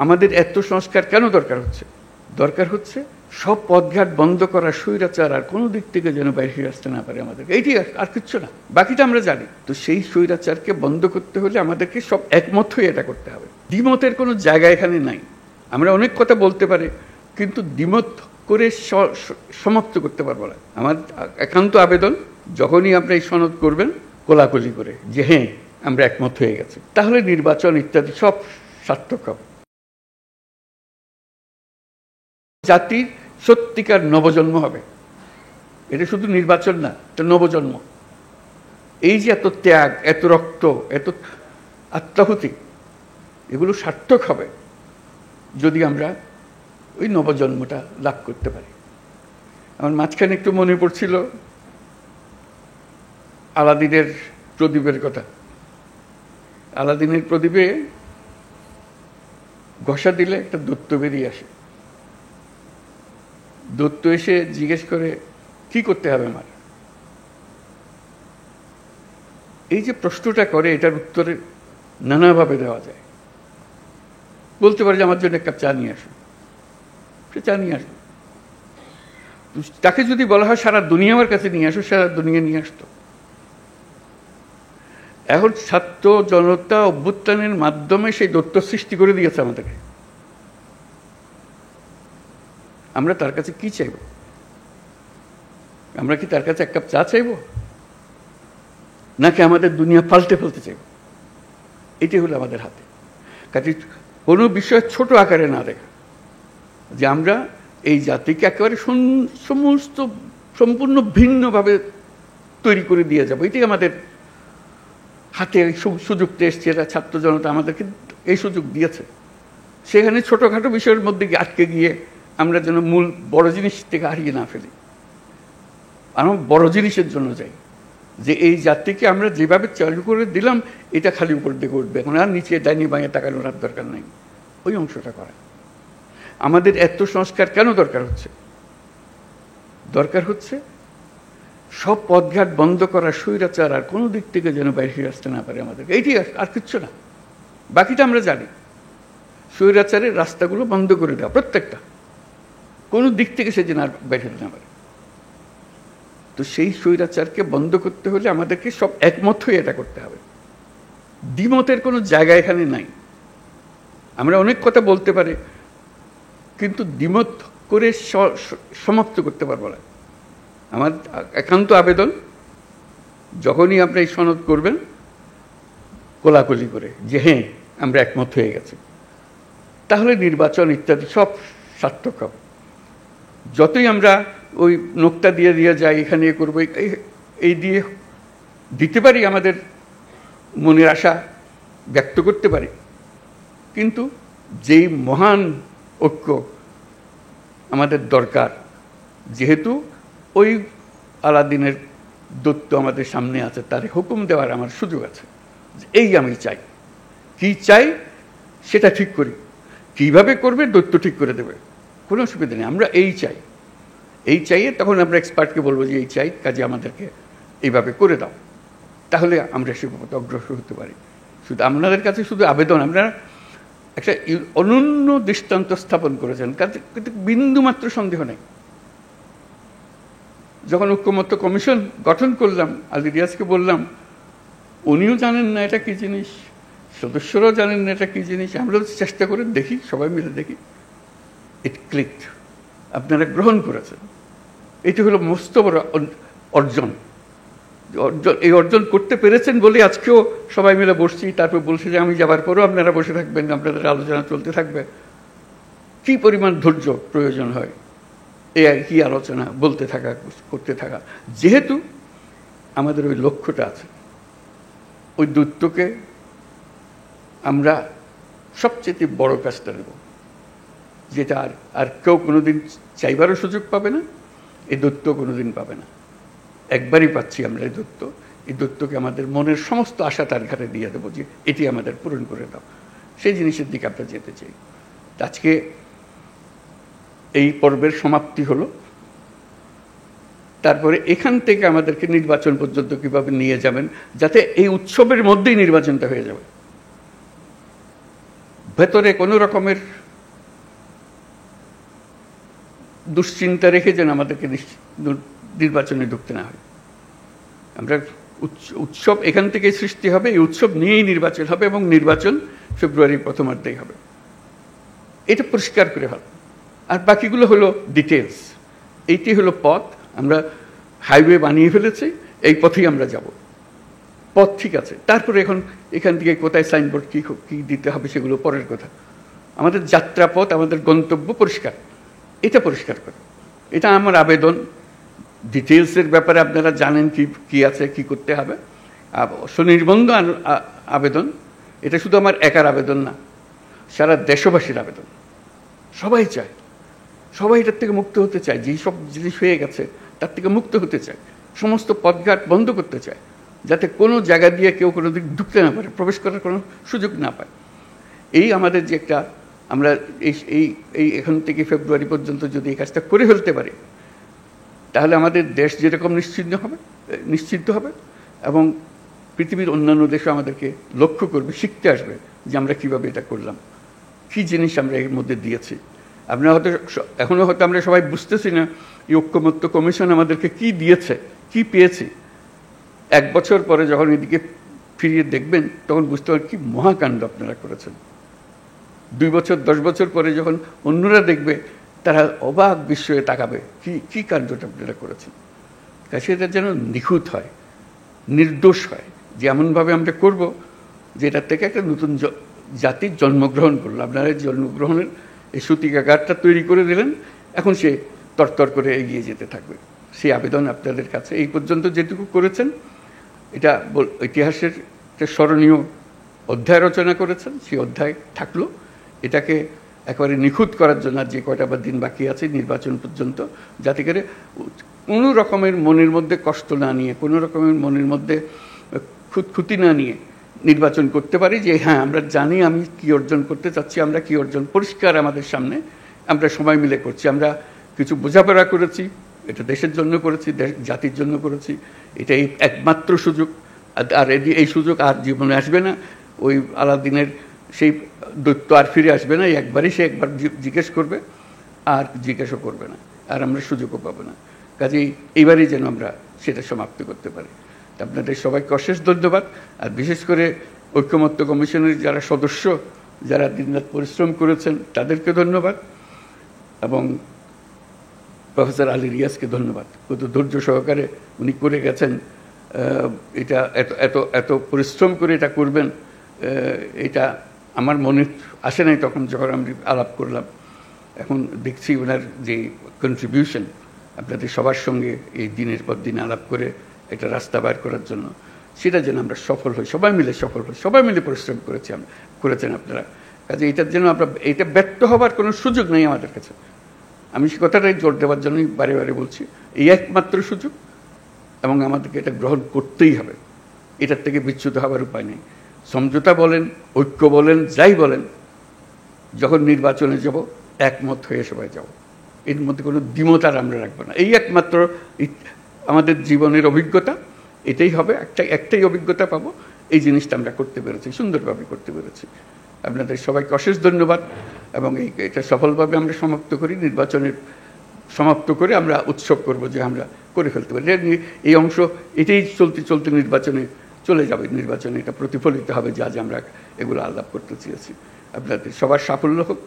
আমাদের এত সংস্কার কেন দরকার হচ্ছে? দরকার হচ্ছে সব পথঘাট বন্ধ করা, স্বৈরাচার আর কোনো দিক থেকে যেন বাইরে আসতে না পারে আমাদেরকে, এইটি আর কিচ্ছু না, বাকিটা আমরা জানি। তো সেই স্বৈরাচারকে বন্ধ করতে হলে আমাদেরকে সব একমত হয়ে এটা করতে হবে। দ্বিমতের কোনো জায়গা এখানে নাই। আমরা অনেক কথা বলতে পারি, কিন্তু দ্বিমত করে সমাপ্ত করতে পারবো না। আমার একান্ত আবেদন, যখনই আপনি এই সনদ করবেন কোলাকুলি করে যে হ্যাঁ আমরা একমত হয়ে গেছি, তাহলে নির্বাচন ইত্যাদি সব সার্থক হবে। জাতির সত্যিকার নবজন্ম হবে। এটা শুধু নির্বাচন না, এটা নবজন্ম। এই যে এত ত্যাগ, এত রক্ত, এত আত্মাহুতি, এগুলো সার্থক হবে যদি আমরা ওই নবজন্মটা লাভ করতে পারি। আমার মাঝখানে একটু মনে পড়ছিল আলাদিনের প্রদীপের কথা। আলাদিনের প্রদীপে ঘষা দিলে একটা দৈত্য বেরিয়ে আসে। দৈত্য এসে জিজ্ঞেস করে কি করতে হবে আমার? এই যে প্রশ্নটা করে, এটার উত্তরে নানাভাবে দেওয়া যায়। বলতে পারে যে আমার জন্য এক কাপ চা নিয়ে আসো, সে চা নিয়ে আসবে। তাকে যদি বলা হয় সারা দুনিয়া আমার কাছে নিয়ে আসো, সারা দুনিয়া নিয়ে আসতো। এখন ছাত্র জনতা অভ্যুত্থানের মাধ্যমে সেই দৈত্য সৃষ্টি করে দিয়েছে আমাদেরকে। আমরা তার কাছে কি চাইব? আমরা কি তার কাছে এক কাপ চা চাইব, নাকি আমাদের দুনিয়া পাল্টে ফেলতে চাইব? এটি হলো আমাদের হাতে। কাজে কোনো বিষয় ছোট আকারে না দেখা, যে আমরা এই জাতিকে একেবারে সমস্ত সম্পূর্ণ ভিন্নভাবে তৈরি করে দিয়ে যাব, এটি আমাদের হাতে সুযোগটা এসছে। এরা ছাত্র জনতা আমাদেরকে এই সুযোগ দিয়েছে। সেখানে ছোটোখাটো বিষয়ের মধ্যে আটকে গিয়ে আমরা যেন মূল বড় জিনিস থেকে হারিয়ে না ফেলি। আমরা বড় জিনিসের জন্য যাই, যে এই জাতিকে আমরা যেভাবে চালু করে দিলাম, এটা খালি উপর দিকে উঠবে, এখন আর নিচে ডাইনি বাঁয়ে তাকানোর আর দরকার নাই। ওই অংশটা করা। আমাদের এত সংস্কার কেন দরকার হচ্ছে? দরকার হচ্ছে সব পথঘাট বন্ধ করা, স্বৈরাচার আর কোনো দিক থেকে যেন বাইরে আসতে না পারে আমাদেরকে, এইটি আর কিচ্ছু না, বাকিটা আমরা জানি। স্বৈরাচারের রাস্তাগুলো বন্ধ করে দেওয়া, প্রত্যেকটা, কোনো দিক থেকে সে যেন আর বাইরে না পারে। তো সেই স্বৈরাচারকে বন্ধ করতে হলে আমাদেরকে সব একমত হয়ে এটা করতে হবে। দ্বিমতের কোনো জায়গা এখানে নাই। আমরা অনেক কথা বলতে পারি, কিন্তু দ্বিমত করে সমাপ্ত করতে পারবো না। আমার একান্ত আবেদন, যখনই আপনি এই সনদ করবেন কোলাকুলি করে যে হ্যাঁ আমরা একমত হয়ে গেছি, তাহলে নির্বাচন ইত্যাদি সব সার্থক হবে। যতই আমরা ওই নোকটা দিয়ে দিয়ে যাই, এখানে এ করবো, এই দিয়ে দিতে পারি, আমাদের মনের আশা ব্যক্ত করতে পারি, কিন্তু যেই মহান ঐক্য আমাদের দরকার, যেহেতু ওই আলাদিনের দৈত্য আমাদের সামনে আছে, তার হুকুম দেওয়ার আমার সুযোগ আছে। এই আমি চাই, কি চাই সেটা ঠিক করি, কিভাবে করবে দৈত্য ঠিক করে দেবে, কোনো অসুবিধা নেই। আমরা এই চাই, এই চাইয়ে তখন আমরা এক্সপার্টকে বলবো যে এই চাই, কাজে আমাদেরকে এইভাবে করে দাও, তাহলে আমরা সে পথে অগ্রসর হতে পারি। শুধু আপনাদের কাছে শুধু আবেদন, আপনারা একটা অনন্য দৃষ্টান্ত স্থাপন করেছেন, কিন্তু বিন্দুমাত্র সন্দেহ নেই। যখন ঐক্যমত্য কমিশন গঠন করলাম, আলী রিয়াজকে বললাম, উনিও জানেন না এটা কি জিনিস, সদস্যরাও জানেন না এটা কি জিনিস, আমরা চেষ্টা করে দেখি, সবাই মিলে দেখি, ইট ক্লিকড, আপনারা গ্রহণ করেছেন। এটি হলো মস্ত বড় অর্জন। এই অর্জন করতে পেরেছেন বলে আজকেও সবাই মিলে বসছি, তারপর বলছি যে আমি যাবার পরও আপনারা বসে থাকবেন, আপনাদের আলোচনা চলতে থাকবে। কি পরিমাণ ধৈর্য প্রয়োজন হয় এই একই আলোচনা বলতে থাকা, করতে থাকা, যেহেতু আমাদের ওই লক্ষ্যটা আছে। ওই দৈত্যকে আমরা সবচেয়ে বড় কাজটা নেব, যেটা আর কেউ কোনোদিন চাইবারও সুযোগ পাবে না, এই দৈত্য কোনোদিন পাবে না। একবারই পাচ্ছি আমরা এই দৈত্য। এই দৈত্যকে আমাদের মনের সমস্ত আশা তার ঘাটে দিয়ে দেবো, যে এটি আমাদের পূরণ করে দাও। সেই জিনিসের দিকে আমরা যেতে চাই। আজকে এই পর্বের সমাপ্তি হলো, তারপরে এখান থেকে আমাদেরকে নির্বাচন পর্যন্ত কিভাবে নিয়ে যাবেন, যাতে এই উৎসবের মধ্যেই নির্বাচনটা হয়ে যাবে। ভেতরে কোনো রকমের দুশ্চিন্তা রেখে যেন আমাদেরকে নির্বাচনে ঢুকতে না হয়। আমরা উৎসব এখান থেকে সৃষ্টি হবে, এই উৎসব নিয়েই নির্বাচন হবে এবং নির্বাচন ফেব্রুয়ারির প্রথমার্ধেই হবে, এটা পরিষ্কার করে ভালো। আর বাকিগুলো হলো ডিটেলস। এইটি হলো পথ। আমরা হাইওয়ে বানিয়ে ফেলেছি, এই পথেই আমরা যাব। পথ ঠিক আছে, তারপরে এখন এখান থেকে কোথায় সাইনবোর্ড কী দিতে হবে সেগুলো পরের কথা। আমাদের যাত্রাপথ, আমাদের গন্তব্য পরিষ্কার, এটা পরিষ্কার করে। এটা আমার আবেদন। ডিটেলসের ব্যাপারে আপনারা জানেন কি আছে, কি করতে হবে। সুনির্বন্ধ আবেদন, এটা শুধু আমার একার আবেদন না, সারা দেশবাসীর আবেদন। সবাই চায়, সবাই এটার থেকে মুক্ত হতে চায়। যেই সব জিনিস হয়ে গেছে তার থেকে মুক্ত হতে চায়। সমস্ত পথঘাট বন্ধ করতে চায়, যাতে কোনো জায়গা দিয়ে কেউ কোনো দিক ঢুকতে না পারে, প্রবেশ করার কোনো সুযোগ না পায়। এই আমাদের যে একটা, আমরা এই এখন থেকে ফেব্রুয়ারি পর্যন্ত যদি এই কাজটা করে ফেলতে পারি, তাহলে আমাদের দেশ যেরকম নিশ্চিন্ত হবে এবং পৃথিবীর অন্যান্য দেশও আমাদেরকে লক্ষ্য করবে, শিখতে আসবে যে আমরা কীভাবে এটা করলাম, কী জিনিস আমরা এর মধ্যে দিয়েছি। আপনারা হয়তো এখনও হয়তো আমরা সবাই বুঝতেছি না এই ঐক্যমত্য কমিশন আমাদেরকে কি দিয়েছে, কি পেয়েছি। 1 বছর পরে যখন এদিকে ফিরিয়ে দেখবেন তখন বুঝতে পারবেন কি মহাকাণ্ড আপনারা করেছেন। 2 বছর 10 বছর পরে যখন অন্যরা দেখবে, তারা অবাক বিস্ময়ে তাকাবে কি কাণ্ডটা আপনারা করেছেন। কাছে এটা যেন নিখুঁত হয়, নির্দোষ হয়, যে এমনভাবে আমরা করব যেটার থেকে একটা নতুন জাতির জন্মগ্রহণ করলো। আপনারা জন্মগ্রহণের এই সূতিকাগারটা তৈরি করে দিলেন, এখন সে তরতর করে এগিয়ে যেতে থাকবে। সেই আবেদন আপনাদের কাছে। এই পর্যন্ত যেটুকু করেছেন, এটা ইতিহাসের একটা স্মরণীয় অধ্যায় রচনা করেছেন, সেই অধ্যায় থাকলো। এটাকে একেবারে নিখুঁত করার জন্য যে কয়টা বা দিন বাকি আছে নির্বাচন পর্যন্ত, যাতে করে কোনো রকমের মনের মধ্যে কষ্ট না নিয়ে, কোনো রকমের মনের মধ্যে খুঁতখুঁতি না নিয়ে নির্বাচন করতে পারি, যে হ্যাঁ আমরা জানি আমি কি অর্জন করতে চাচ্ছি, আমরা কি অর্জন পরিষ্কার আমাদের সামনে, আমরা সবাই মিলে করছি। আমরা কিছু বোঝাপড়া করেছি, এটা দেশের জন্য করেছি, জাতির জন্য করেছি। এটাই একমাত্র সুযোগ। আর এই সুযোগ আর জীবনে আসবে না। ওই আলাদিনের সেই দৈত্য আর ফিরে আসবে না। একবারই সে একবার জিজ্ঞেস করবে, আর জিজ্ঞাসা করবে না, আর আমরা সুযোগও পাবো না। কাজেই এইবারই যেন আমরা সেটা সমাপ্ত করতে পারি। আপনাদের সবাইকে অশেষ ধন্যবাদ। আর বিশেষ করে ঐক্যমত্য কমিশনের যারা সদস্য, যারা দিনরাত পরিশ্রম করেছেন, তাদেরকে ধন্যবাদ। এবং প্রফেসর আলী রিয়াজকে ধন্যবাদ। কত ধৈর্য সহকারে উনি করে গেছেন। এটা এত পরিশ্রম করে এটা করবেন, এটা আমার মনে আসে নাই তখন যখন আমি আলাপ করলাম। এখন দেখছি ওনার যে কন্ট্রিবিউশন আপনাদের সবার সঙ্গে এই দিনের পর দিন আলাপ করে একটা রাস্তা বার করার জন্য, সেটা যেন আমরা সফল হই, সবাই মিলে সফল হই। সবাই মিলে পরিশ্রম করেছেন আপনারা। কাজে এটার জন্য আমরা, এটা ব্যর্থ হবার কোনো সুযোগ নেই আমাদের কাছে। আমি সে কথাটাই জোর দেওয়ার জন্যই বারে বারে বলছি, এই একমাত্র সুযোগ এবং আমাদেরকে এটা গ্রহণ করতেই হবে। এটার থেকে বিচ্যুত হবার উপায় নেই। সমঝোতা বলেন, ঐক্য বলেন, যাই বলেন, যখন নির্বাচনে যাব একমত হয়ে সবাই যাব। এর মধ্যে কোনো দ্বিমত আর আমরা রাখবো না। এই একমাত্র আমাদের জীবনের অভিজ্ঞতা, এটাই হবে। একটাই অভিজ্ঞতা পাবো, এই জিনিসটা আমরা করতে পেরেছি, সুন্দরভাবে করতে পেরেছি। আপনাদের সবাইকে অশেষ ধন্যবাদ। এবং এটা সফলভাবে আমরা সমাপ্ত করি, নির্বাচনের সমাপ্ত করে আমরা উৎসব করব যে আমরা করে ফেলতে পারি। এই অংশ এটাই চলতে নির্বাচনে চলে যাবে। নির্বাচনে এটা প্রতিফলিত হবে যে আজ আমরা এগুলো আলাপ করতে চেয়েছি। আপনাদের সবার সাফল্য হোক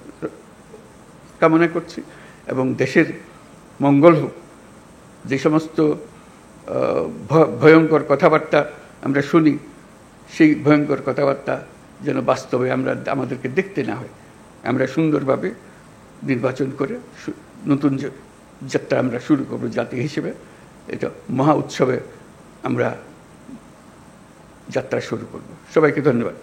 কামনা করছি এবং দেশের মঙ্গল হোক। যে সমস্ত ভয়ঙ্কর কথাবার্তা আমরা শুনি, সেই ভয়ঙ্কর কথাবার্তা যেন বাস্তবে আমাদেরকে দেখতে না হয়। আমরা সুন্দরভাবে নির্বাচন করে নতুন যাত্রা আমরা শুরু করব জাতি হিসেবে। এটা মহা উৎসবে আমরা যাত্রা শুরু করব। সবাইকে ধন্যবাদ।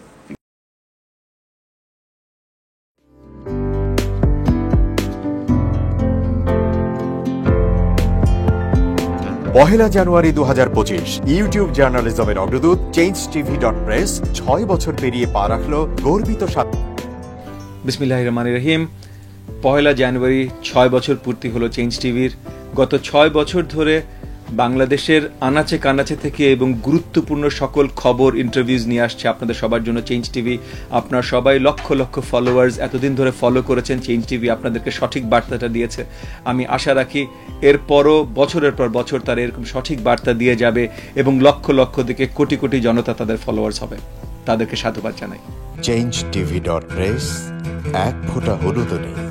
পহেলা জানুয়ারি 2025 ইউটিউব জার্নালিজমের অগ্রদূত changeTV.press 6 বছর পেরিয়ে পা রাখলো গর্বিত সাথে। বিসমিল্লাহির রহমানির রহিম। পহেলা জানুয়ারি 6 বছর পূর্তি হলো চেঞ্জ টিভির। গত 6 বছর ধরে বাংলাদেশের আনাচে কানাচে থেকে এবং গুরুত্বপূর্ণ সকল খবর ইন্টারভিউজ নিয়ে আসছে আপনাদের সবার জন্য চেঞ্জ টিভি। আপনার সবাই লক্ষ লক্ষ ফলোয়ার্স এতদিন ধরে ফলো করেছেন, চেঞ্জ টিভি আপনাদেরকে সঠিক বার্তাটা দিয়েছে। আমি আশা রাখি এরপরও বছরের পর বছর তারা এরকম সঠিক বার্তা দিয়ে যাবে এবং লক্ষ লক্ষ দিকে কোটি কোটি জনতা তাদের ফলোয়ার্স হবে। তাদেরকে সাধুবাদ জানাই। changeTV.press, এক ফোঁটা হলুদও নেই।